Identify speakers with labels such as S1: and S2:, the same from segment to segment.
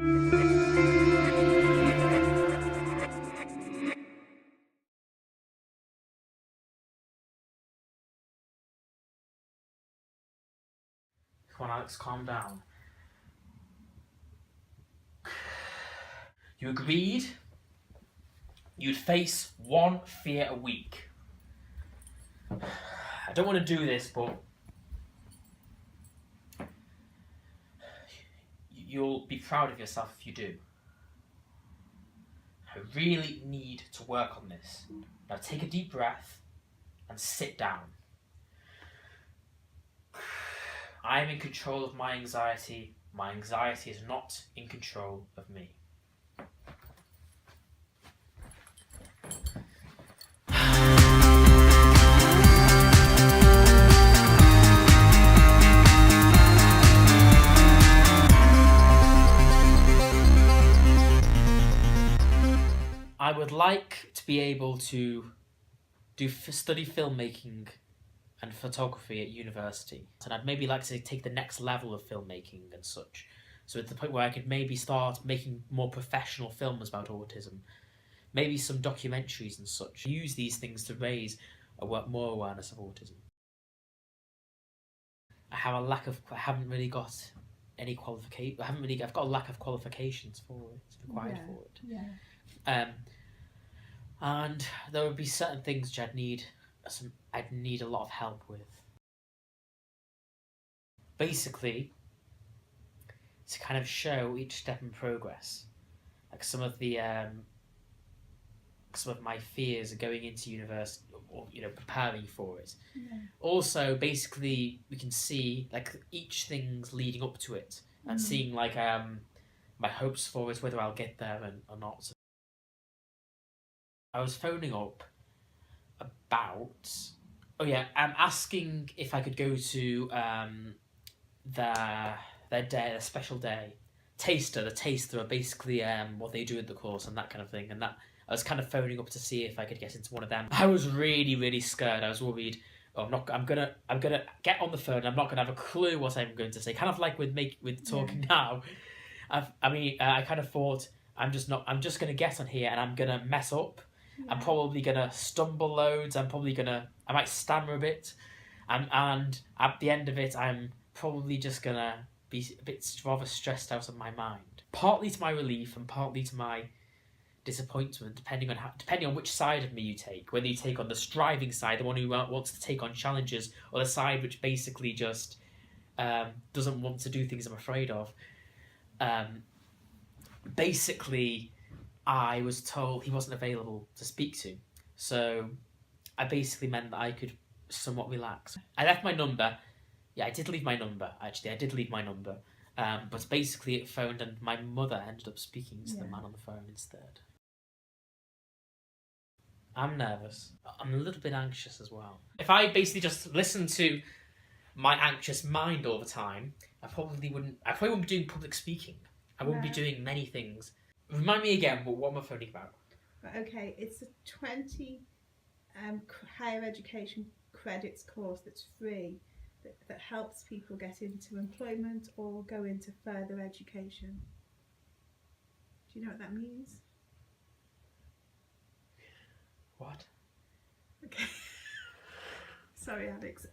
S1: Come on, Alex, calm down. You agreed you'd face one fear a week. I don't want to do this, but you'll be proud of yourself if you do. I really need to work on this. Now take a deep breath and sit down. I am in control of my anxiety. My anxiety is not in control of me. I would like to be able to study filmmaking and photography at university, and I'd maybe like to take the next level of filmmaking and such. So at the point where I could maybe start making more professional films about autism, maybe some documentaries and such. Use these things to raise more awareness of autism. I haven't really got any qualification. I've got a lack of qualifications for it, required for it.
S2: Yeah.
S1: And there would be certain things which I'd need a lot of help with. Basically, to kind of show each step in progress, like some of my fears of going into university, or preparing for it.
S2: Yeah.
S1: Also, basically, we can see like each thing's leading up to it, and seeing like my hopes for it, whether I'll get there or not. I was phoning up about asking if I could go to their special day the taster are basically what they do at the course and that kind of thing, and that I was kind of phoning up to see if I could get into one of them. I was really scared. I was worried. I'm gonna get on the phone. I'm not gonna have a clue what I'm going to say. Kind of like with talking now. I kind of thought I'm just gonna get on here and I'm gonna mess up. I'm probably gonna stumble loads. I might stammer a bit, and at the end of it, I'm probably just gonna be a bit rather stressed out of my mind. Partly to my relief and partly to my disappointment, depending on which side of me you take. Whether you take on the striving side, the one who wants to take on challenges, or the side which basically just doesn't want to do things I'm afraid of. Basically, I was told he wasn't available to speak to, so I basically meant that I could somewhat relax. I left my number. Yeah, I did leave my number, actually. But basically it phoned and my mother ended up speaking to the man on the phone instead. I'm nervous. I'm a little bit anxious as well. If I basically just listened to my anxious mind all the time, I probably wouldn't be doing public speaking. I wouldn't be doing many things. Remind me again, what am I phoning about?
S2: Okay, it's a 20 higher education credits course that's free, that helps people get into employment or go into further education. Do you know what that means?
S1: What?
S2: Okay. Sorry, Alex.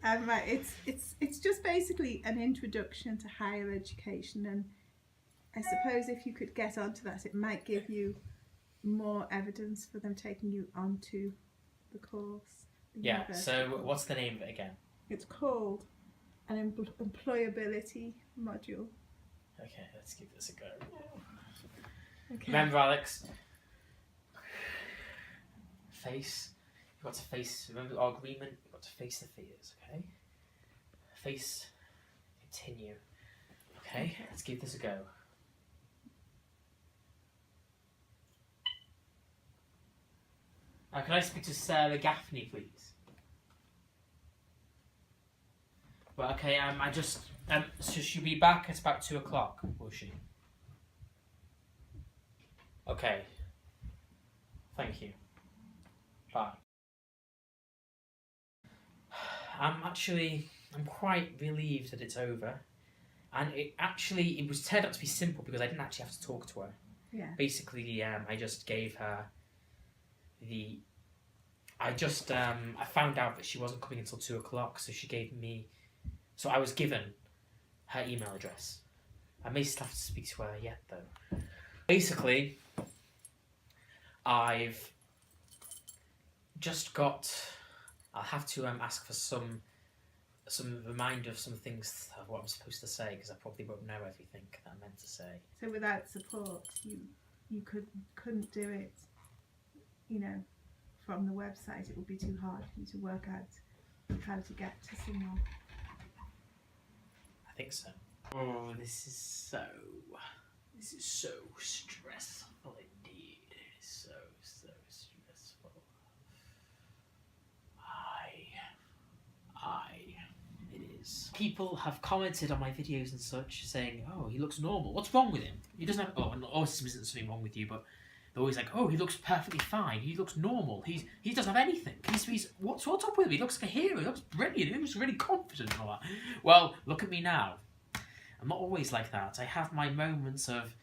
S2: It's just basically an introduction to higher education, and I suppose if you could get onto that, it might give you more evidence for them taking you onto the course.
S1: So what's the name of it again?
S2: It's called an employability module.
S1: Okay, let's give this a go.
S2: Okay.
S1: Remember, Alex, you've got to face, remember our agreement, you've got to face the fears, okay? Continue. Okay, let's give this a go. Can I speak to Sarah Gaffney, please? Well, okay, so she'll be back at about 2 o'clock, will she? Okay. Thank you. Bye. I'm quite relieved that it's over. And it was turned out to be simple because I didn't actually have to talk to her.
S2: Yeah.
S1: Basically, I just gave her I found out that she wasn't coming until 2:00, so she gave me. So I was given her email address. I may still have to speak to her yet, though. Basically, I've just got. I'll have to ask for some reminder of some things of what I'm supposed to say, because I probably won't know everything that I'm meant to say.
S2: So without support, you couldn't do it, you know, from the website. It would be too hard for you to work out how to get to someone.
S1: I think so. Oh, this is so stressful indeed. It is so stressful. It is. People have commented on my videos and such saying, "Oh, he looks normal. What's wrong with him? He doesn't have. Oh, and autism isn't something wrong with you, but." They're always like, "Oh, he looks perfectly fine. He looks normal. He doesn't have anything. He's what's up with him? He looks like a hero. He looks brilliant. He looks really confident and all that." Well, look at me now. I'm not always like that. I have my moments of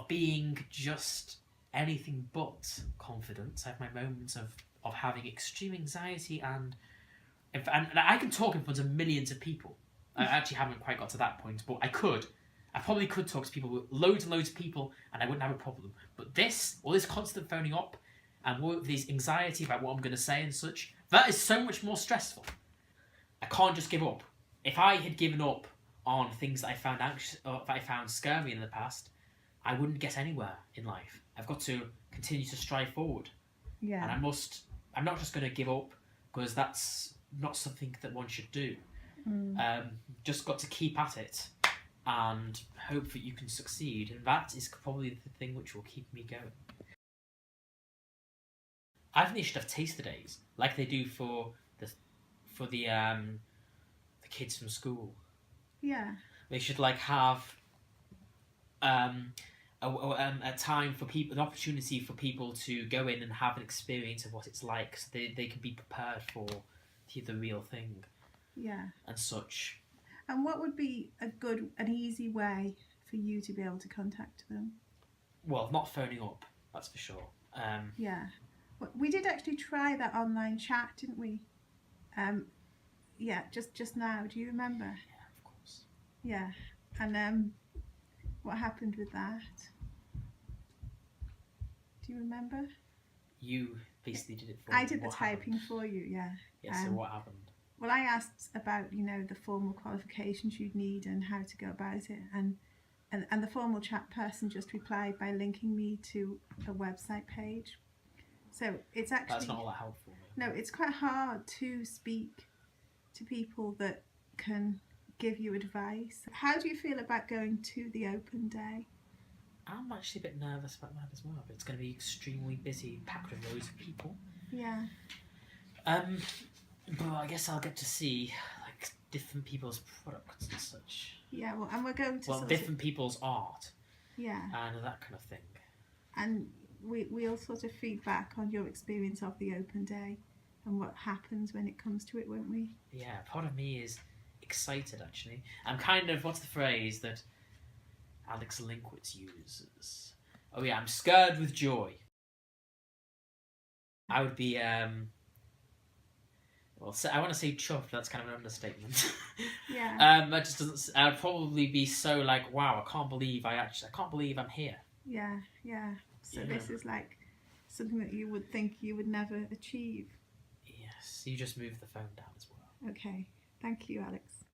S1: being just anything but confident. I have my moments of having extreme anxiety and I can talk in front of millions of people. I actually haven't quite got to that point, but I could. I probably could talk to people, loads and loads of people, and I wouldn't have a problem. But all this constant phoning up, and all this anxiety about what I'm going to say and such, that is so much more stressful. I can't just give up. If I had given up on things that I found anxious, or that I found scary in the past, I wouldn't get anywhere in life. I've got to continue to strive forward.
S2: Yeah.
S1: And I'm not just going to give up, because that's not something that one should do. Just got to keep at it and hope that you can succeed, and that is probably the thing which will keep me going. I think they should have taster days like they do for the kids from school.
S2: Yeah.
S1: They should have a time for people, an opportunity for people to go in and have an experience of what it's like, so they can be prepared for the real thing.
S2: Yeah.
S1: And such.
S2: And what would be an easy way for you to be able to contact them?
S1: Well, not phoning up, that's for sure.
S2: Yeah. Well, we did actually try that online chat, didn't we? Yeah, just now. Do you remember?
S1: Yeah, of course.
S2: Yeah. And what happened with that? Do you remember?
S1: You basically did it for
S2: me.
S1: me.
S2: I did the typing for you, yeah.
S1: Yeah, so what happened?
S2: Well, I asked about, the formal qualifications you'd need and how to go about it, and the formal chat person just replied by linking me to a website page. So it's actually...
S1: That's not all that helpful.
S2: No, it's quite hard to speak to people that can give you advice. How do you feel about going to the open day?
S1: I'm actually a bit nervous about that as well. It's going to be extremely busy, packed with loads of people.
S2: Yeah.
S1: But I guess I'll get to see different people's products and such.
S2: Yeah, well, and we're going to
S1: different people's art.
S2: Yeah.
S1: And that kind of thing.
S2: And we'll sort of feedback on your experience of the open day and what happens when it comes to it, won't we?
S1: Yeah, part of me is excited actually. I'm kind of, what's the phrase that Alex Linkwitz uses? Oh yeah, I'm scared with joy. I would be well, I want to say chuffed, that's kind of an understatement.
S2: Yeah.
S1: That just doesn't. I'd probably be so wow, I can't believe I'm here.
S2: Yeah, yeah. So this is something that you would think you would never achieve.
S1: Yes, you just move the phone down as well.
S2: Okay, thank you, Alex.